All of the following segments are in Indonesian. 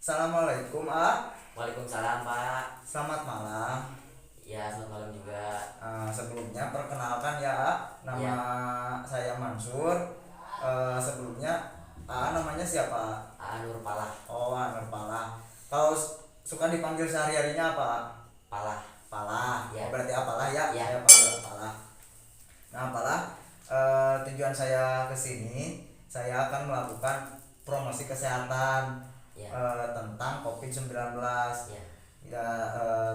Assalamualaikum A. Waalaikumsalam Pak. Selamat malam. Ya, selamat malam juga. Sebelumnya perkenalkan ya A. Nama Ya, saya Mansur. Sebelumnya A namanya siapa? Nur Palah. Oh, A Nurpala. Kalau suka dipanggil sehari-harinya apa A? Palah. Palah. Oh, Ya, berarti apalah ya? ya, Saya panggil Palah. Nah, Palah, tujuan saya ke sini, saya akan melakukan promosi kesehatan ya, tentang COVID-19. ya, Ya,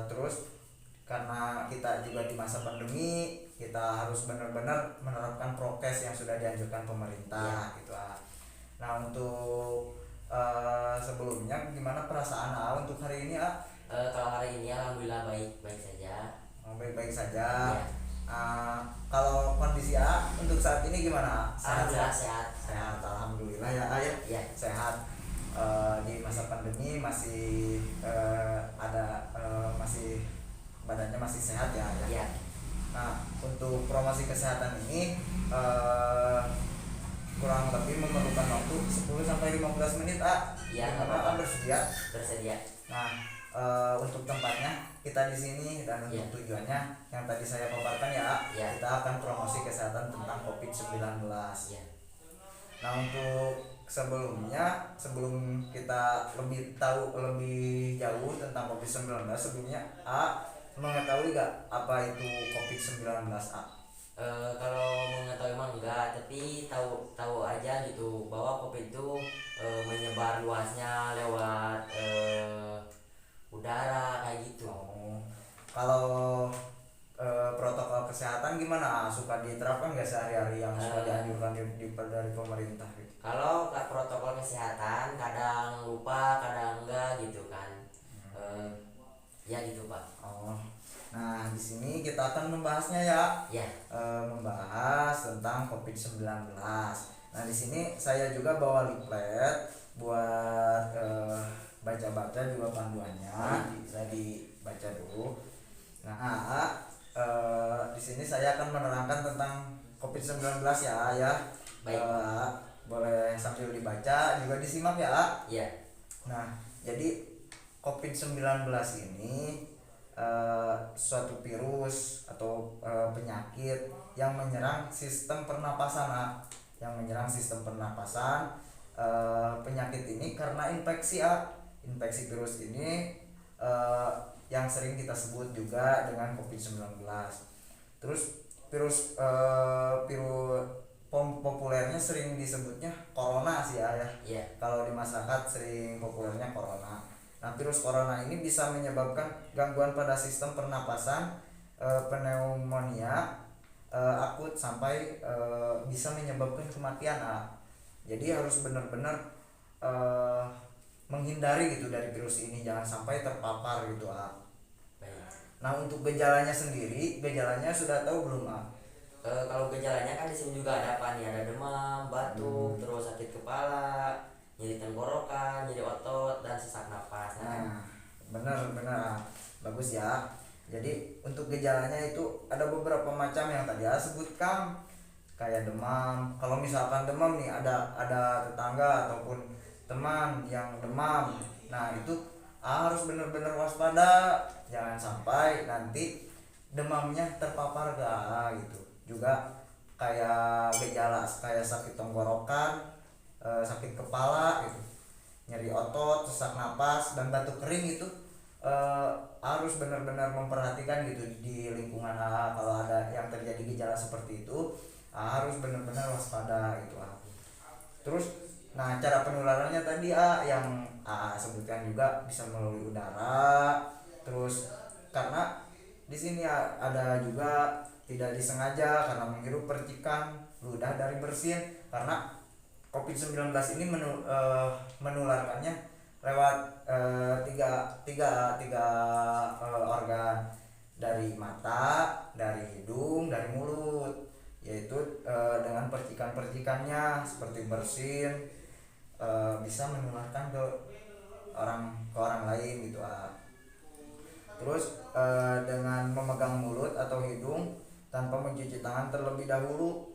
terus karena kita juga di masa pandemi, kita harus benar-benar menerapkan prokes yang sudah dianjurkan ya. pemerintah gitu ah. Nah, untuk sebelumnya gimana perasaan untuk hari ini Kalau hari ini alhamdulillah baik-baik saja. Baik-baik saja. Ya, Kalau kondisi untuk saat ini gimana? alhamdulillah Sehat-sehat? sehat. Sehat, alhamdulillah ya ya. Ya, Sehat. Di masa pandemi masih ada masih badannya masih sehat ya ya. ya, Nah, untuk promosi kesehatan ini eh, kurang lebih memerlukan waktu 10 sampai 15 menit ya, nggak Gimana apa-apa. bersedia? Bersedia. Nah, untuk tempatnya kita di sini dan untuk Ya, tujuannya yang tadi saya paparkan ya ya, kita akan promosi kesehatan tentang COVID-19. ya, Nah, untuk sebelum kita lebih tahu lebih jauh tentang COVID-19, sebelumnya mengetahui gak apa itu COVID-19 Kalau mengetahui emang enggak, tapi tahu aja gitu bahwa COVID itu menyebar luasnya lewat udara kayak gitu. Oh, kalau protokol kesehatan gimana? Suka diterapkan nggak sehari-hari yang sudah Eh, dianjurkan dari pemerintah gitu? Kalau protokol kesehatan kadang lupa, kadang enggak gitu kan. Eh, ya gitu Pak. Oh, nah di sini kita akan membahasnya ya, Ya, membahas tentang COVID-19. Nah di sini saya juga bawa leaflet buat baca-baca juga panduannya, bisa dibaca dulu. Nah, di sini saya akan menerangkan tentang COVID-19 ya. baik. Eh, Boleh sambil dibaca juga disimak ya. Ya, Nah, jadi COVID-19 ini suatu virus atau penyakit yang menyerang sistem pernapasan yang menyerang sistem pernapasan. Penyakit ini karena infeksi virus ini eh, yang sering kita sebut juga dengan COVID-19. Terus virus populernya sering disebutnya corona sih ya. ya, Kalau di masyarakat sering populernya corona. Nah, virus corona ini bisa menyebabkan gangguan pada sistem pernapasan, pneumonia akut sampai bisa menyebabkan kematian. Jadi harus benar-benar eh, menghindari gitu dari virus ini, jangan sampai terpapar gitu. baik. Nah, untuk gejalanya sendiri, gejalanya sudah tahu belum Kalau gejalanya kan di sini juga ada apa nih? Ada demam, batuk, terus sakit kepala, nyeri tenggorokan, nyeri otot dan sesak napas. Nah, Nah, benar-benar bagus ya. Jadi untuk gejalanya itu ada beberapa macam yang tadi sebutkan, kayak demam. Kalau misalkan demam nih, ada tetangga ataupun teman yang demam, nah itu harus benar-benar waspada, jangan sampai nanti demamnya terpapar gitu. Juga kayak gejala kayak sakit tenggorokan, sakit kepala gitu, nyeri otot, sesak napas dan batuk kering itu harus benar-benar memperhatikan gitu di lingkungan kalau ada yang terjadi gejala seperti itu harus benar-benar waspada gitu Terus, nah cara penularannya tadi yang sebutkan juga bisa melalui udara. Terus karena di sini ada juga tidak disengaja karena menghirup percikan ludah dari bersin, karena COVID-19 ini menularkannya lewat tiga organ, dari mata, dari hidung, dari mulut, yaitu dengan percikan-percikannya seperti bersin bisa menularkan ke orang lain gitu Terus dengan memegang mulut atau hidung tanpa mencuci tangan terlebih dahulu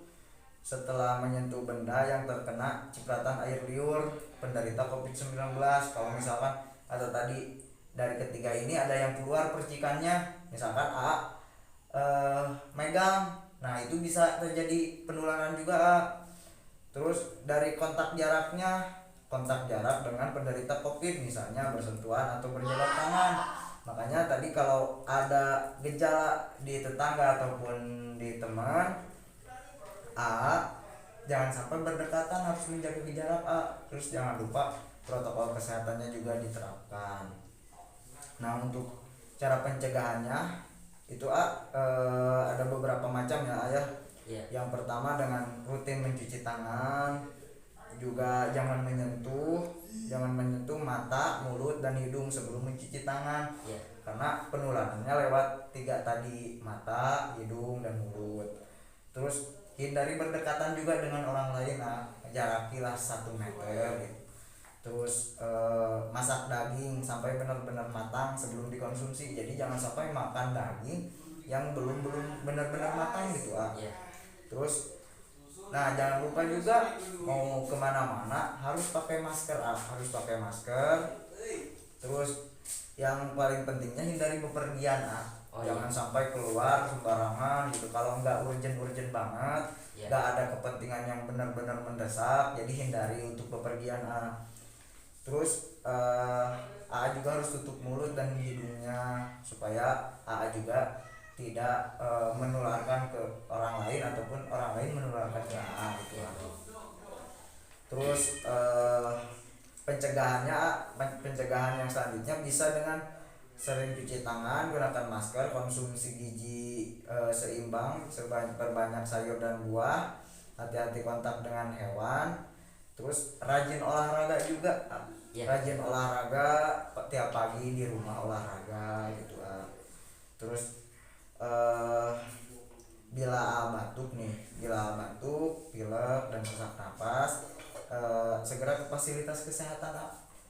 setelah menyentuh benda yang terkena cipratan air liur penderita COVID-19. Kalau misalkan atau tadi dari ketiga ini ada yang keluar percikannya, misalkan A megang, nah itu bisa terjadi penularan juga A. Terus dari kontak jarak dengan penderita COVID, misalnya bersentuhan atau berjabat tangan. Makanya tadi kalau ada gejala di tetangga ataupun di teman A, jangan sampai berdekatan, harus menjaga jarak A. Terus jangan lupa protokol kesehatannya juga diterapkan. Nah, untuk cara pencegahannya itu ada beberapa macam ya ayah. Iya. Yang pertama dengan rutin mencuci tangan, juga jangan menyentuh mata, mulut dan hidung sebelum mencuci tangan. Iya. Karena penularannya lewat tiga tadi, mata, hidung dan mulut. Terus hindari berdekatan juga dengan orang lain, jarakilah 1 meter gitu. Terus masak daging sampai benar-benar matang sebelum dikonsumsi. Jadi jangan sampai makan daging yang belum benar-benar matang gitu Iya. Terus nah jangan lupa juga mau kemana-mana harus pakai masker, Terus yang paling pentingnya hindari bepergian, jangan sampai keluar sembarangan gitu. Kalau nggak urgent banget, nggak ada kepentingan yang benar-benar mendesak, jadi hindari untuk bepergian. Terus AA juga harus tutup mulut dan hidungnya supaya AA juga tidak menularkan ke orang lain ataupun orang lain menularkan ke AA gitu. Terus pencegahan yang selanjutnya bisa dengan sering cuci tangan, gunakan masker, konsumsi gizi seimbang, perbanyak sayur dan buah, hati-hati kontak dengan hewan. Terus rajin olahraga juga, rajin olahraga tiap pagi di rumah olahraga gitu. Terus bila batuk, pilek dan sesak napas, segera ke fasilitas kesehatan.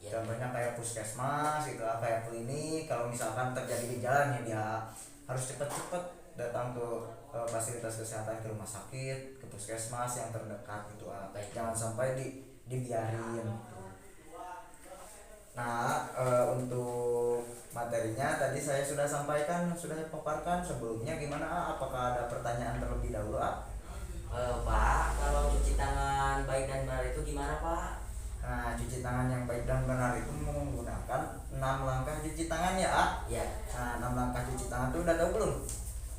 Contohnya kayak puskesmas gitu, kayak klinik. Kalau misalkan terjadi gejala nih, dia harus cepat-cepat datang ke fasilitas kesehatan, ke rumah sakit, ke puskesmas yang terdekat gitu. Jangan sampai dibiarin. Nah, untuk materinya tadi saya sudah sampaikan, sudah paparkan sebelumnya. Gimana apakah ada pertanyaan terlebih dahulu Pak, kalau cuci tangan baik dan benar itu gimana Pak? Nah, cuci tangan yang baik dan benar itu menggunakan 6 langkah cuci tangan ya Iya. Nah, 6 langkah cuci tangan itu udah tahu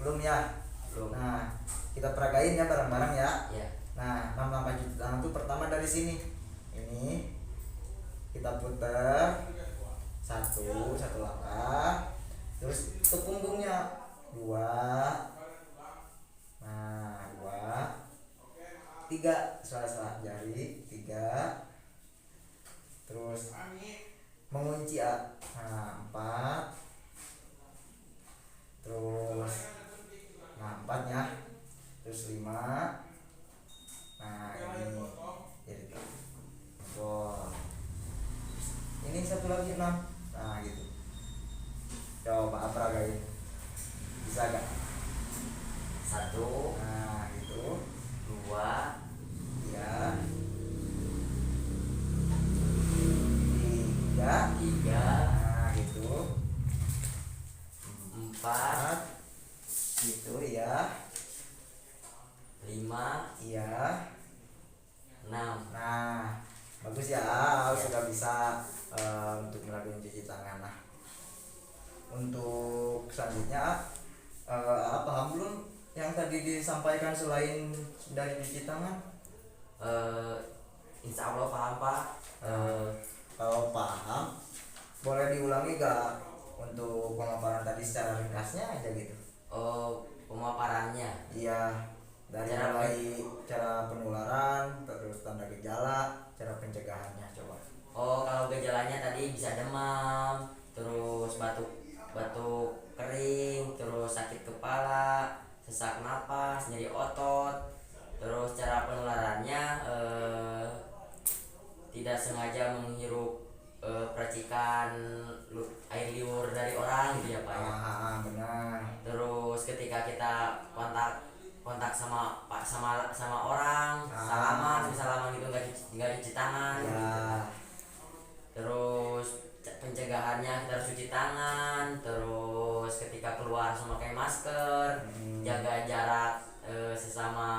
belum ya? Belum. Nah, kita peragain ya bareng-bareng ya. Iya. Nah, 6 langkah cuci tangan itu pertama dari sini, ini kita putar satu langkah, terus ke punggungnya 2, nah 2, 3, salah jari 3, terus mengunci nah 4, terus 4 ya, terus 5, nah ini jadi ini satu lagi 6, nah gitu. Coba peragain, bisa gak? 1, Nah gitu. 2, 3, 3, nah gitu. 4 gitu ya. 5, Iya. 6. Nah, bagus ya, sudah bisa untuk melakukan cuci tangan. Nah, untuk selanjutnya paham belum yang tadi disampaikan selain dari cuci tangan? Insya Allah paham Pak. Kalau paham, boleh diulangi gak untuk pemaparan tadi secara ringkasnya aja gitu? Pemaparannya. Iya, dari mulai cara penularan, terus tanda gejala, cara pencegahannya coba. Kalau gejalanya tadi bisa demam, terus batuk kering, terus sakit kepala, sesak napas, nyeri otot. Terus cara penularannya tidak sengaja menghirup percikan air liur dari orang gitu ya Pak ya. Benar. Terus ketika kita kontak sama orang, salaman gitu nggak cuci tangan Ya. gitu. Terus misalnya kita harus cuci tangan, terus ketika keluar harus memakai masker, jaga jarak sesama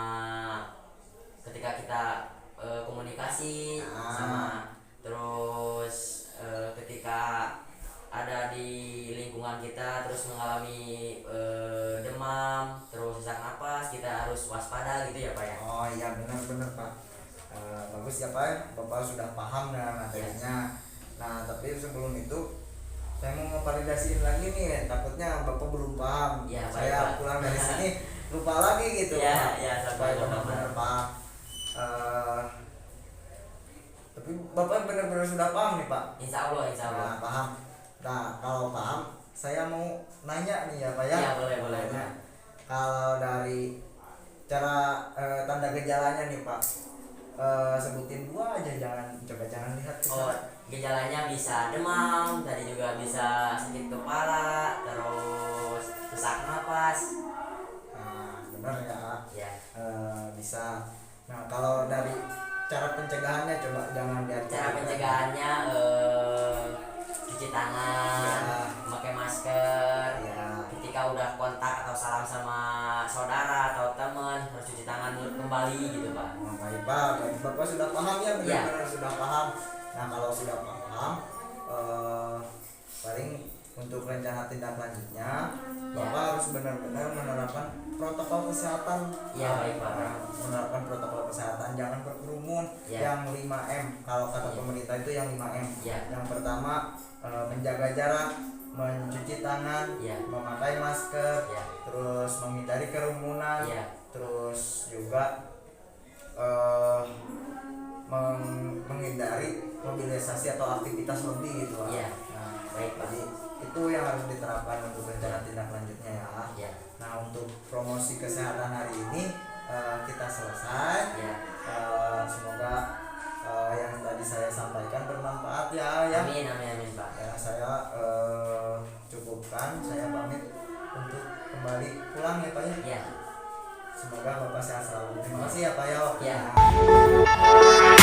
ketika kita komunikasi sama, terus ketika ada di lingkungan kita terus mengalami demam, terus sesak napas, kita harus waspada gitu ya Pak ya. Oh iya, benar-benar Pak. Bagus ya Pak ya, Bapak sudah paham dengan materinya. Nah tapi sebelum itu saya mau ngevalidasiin lagi nih, takutnya Bapak belum paham. Ya, Saya Pak. pulang dari sini lupa lagi gitu Ya, Pak. ya, Supaya sabar, benar-benar paham. Tapi Bapak benar-benar sudah paham nih Pak. Insya Allah, insya Allah. Nah, paham. Nah, kalau paham, saya mau nanya nih ya Pak ya. Ya, boleh. Nanya. Kalau dari cara tanda gejalanya nih Pak, sebutin dua aja, jangan lihat ke Oh, sana. gejalanya bisa demam, tadi juga bisa sakit kepala, terus sesak napas. Nah, benar ya. Ya, Bisa. Nah, kalau dari cara pencegahannya coba jangan lihat ke cara sana. pencegahannya cuci tangan, Ya. memakai masker. Ya. Ketika udah kontak atau salam sama saudara atau teman harus cuci tangan kembali gitu Pak. Oh, baik Pak, berarti Bapak sudah paham ya, benar-benar sudah paham. Nah, kalau sudah paham, paling untuk rencana tindak lanjutnya, Bapak harus benar-benar menerapkan protokol kesehatan. Iya, baik, Pak. Menerapkan protokol kesehatan, jangan berkerumun. Ya. Yang 5M, kalau kata pemerintah itu yang 5M. Ya. Yang pertama menjaga jarak, mencuci tangan, Ya. memakai masker, Ya. terus menghindari kerumunan, Ya. terus juga menghindari mobilisasi atau aktivitas lebih gitu Pak. Iya. Nah, Baik, Pak. jadi itu yang harus diterapkan untuk rencana tindak lanjutnya ya. Ya. Nah, untuk promosi kesehatan hari ini kita selesai. Ya. Semoga yang tadi saya sampaikan bermanfaat ya. Amin Pak. Ya, saya cukupkan, saya pamit untuk kembali pulang ya Pak ya. Ya. Semoga Bapak sehat selalu. Terima kasih ya Pak ya. Ya. Nah.